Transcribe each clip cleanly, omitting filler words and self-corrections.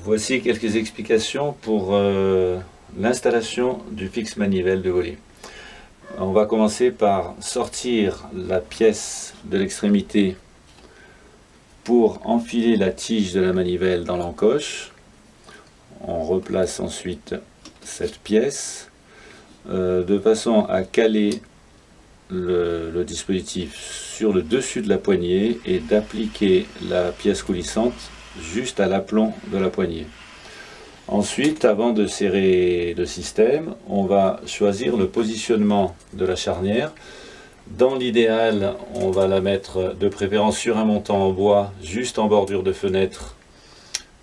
Voici quelques explications pour l'installation du fixe manivelle de volet. On va commencer par sortir la pièce de l'extrémité pour enfiler la tige de la manivelle dans l'encoche. On replace ensuite cette pièce de façon à caler le dispositif sur le dessus de la poignée et d'appliquer la pièce coulissante juste à l'aplomb de la poignée. Ensuite, avant de serrer le système, on va choisir le positionnement de la charnière. Dans l'idéal, on va la mettre de préférence sur un montant en bois, juste en bordure de fenêtre,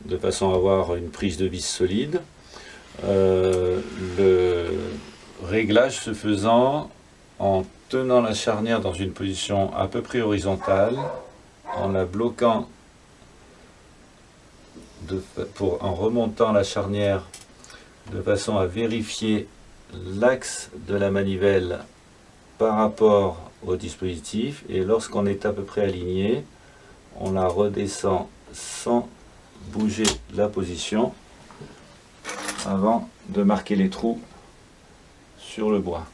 de façon à avoir une prise de vis solide. Le réglage se faisant en tenant la charnière dans une position à peu près horizontale, en la bloquant en remontant la charnière de façon à vérifier l'axe de la manivelle par rapport au dispositif, et lorsqu'on est à peu près aligné, on la redescend sans bouger la position avant de marquer les trous sur le bois.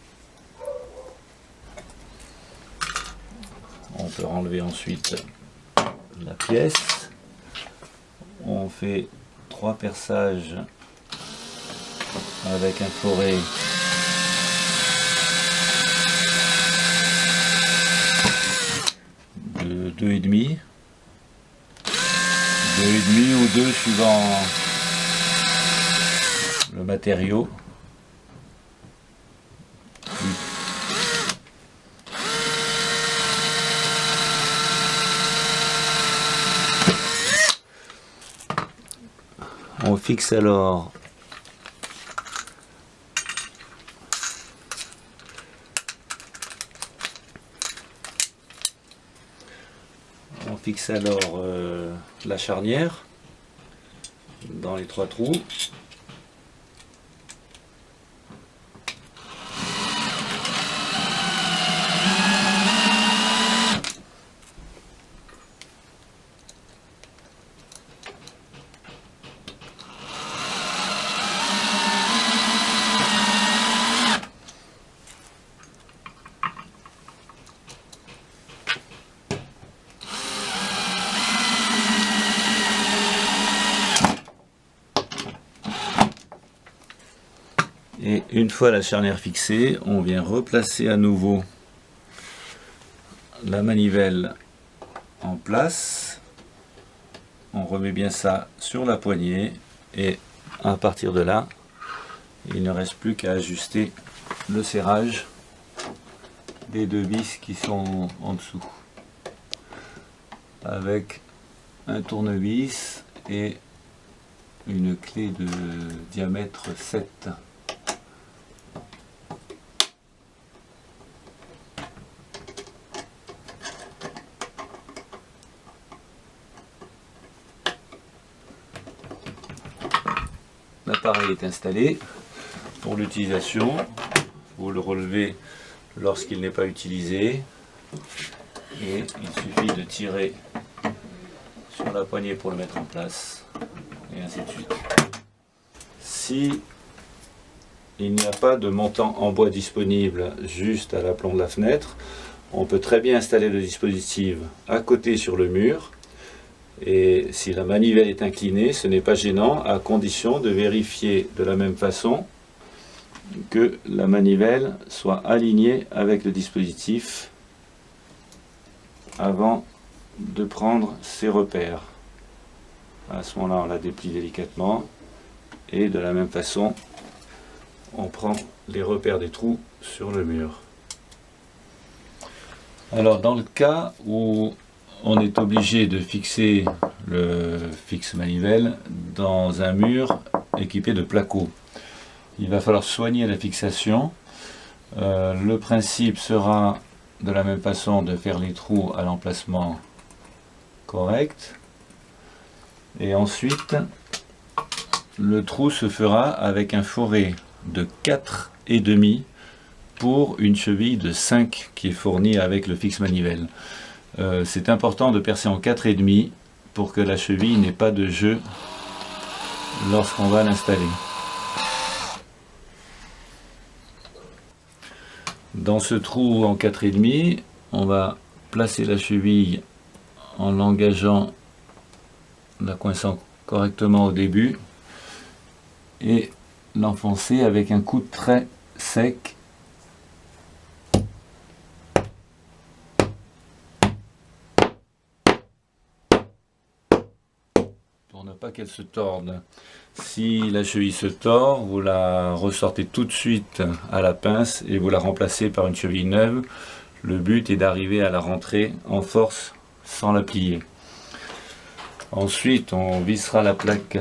On peut enlever ensuite la pièce. On fait 3 perçages avec un foret de 2,5 ou 2 suivant le matériau. On fixe alors la charnière dans les 3 trous. Et une fois la charnière fixée, on vient replacer à nouveau la manivelle en place. On remet bien ça sur la poignée et à partir de là, il ne reste plus qu'à ajuster le serrage des 2 vis qui sont en dessous, avec un tournevis et une clé de diamètre 7. L'appareil est installé. Pour l'utilisation, vous le relevez lorsqu'il n'est pas utilisé et il suffit de tirer sur la poignée pour le mettre en place et ainsi de suite. Si il n'y a pas de montant en bois disponible juste à l'aplomb de la fenêtre, on peut très bien installer le dispositif à côté sur le mur. Et si la manivelle est inclinée, ce n'est pas gênant, à condition de vérifier de la même façon que la manivelle soit alignée avec le dispositif avant de prendre ses repères. À ce moment-là, on la déplie délicatement et de la même façon, on prend les repères des trous sur le mur. Alors, dans le cas où on est obligé de fixer le fixe manivelle dans un mur équipé de placo, il va falloir soigner la fixation. Le principe sera de la même façon de faire les trous à l'emplacement correct, et ensuite le trou se fera avec un foret de 4,5 pour une cheville de 5 qui est fournie avec le fixe manivelle. C'est important de percer en 4,5 pour que la cheville n'ait pas de jeu lorsqu'on va l'installer. Dans ce trou en 4,5, on va placer la cheville en l'engageant, la coinçant correctement au début et l'enfoncer avec un coup très sec pour ne pas qu'elle se torde. Si la cheville se tord, vous la ressortez tout de suite à la pince et vous la remplacez par une cheville neuve. Le but est d'arriver à la rentrer en force sans la plier. Ensuite, on vissera la plaque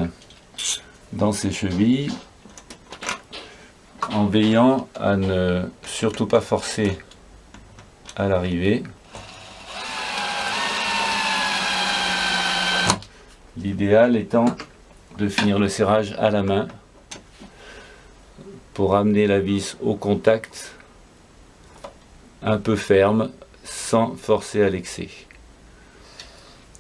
dans ses chevilles en veillant à ne surtout pas forcer à l'arrivée. L'idéal étant de finir le serrage à la main pour amener la vis au contact un peu ferme sans forcer à l'excès.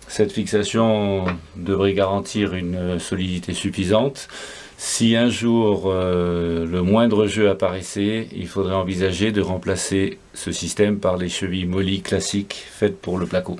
Cette fixation devrait garantir une solidité suffisante. Si un jour le moindre jeu apparaissait, il faudrait envisager de remplacer ce système par les chevilles molly classiques faites pour le placo.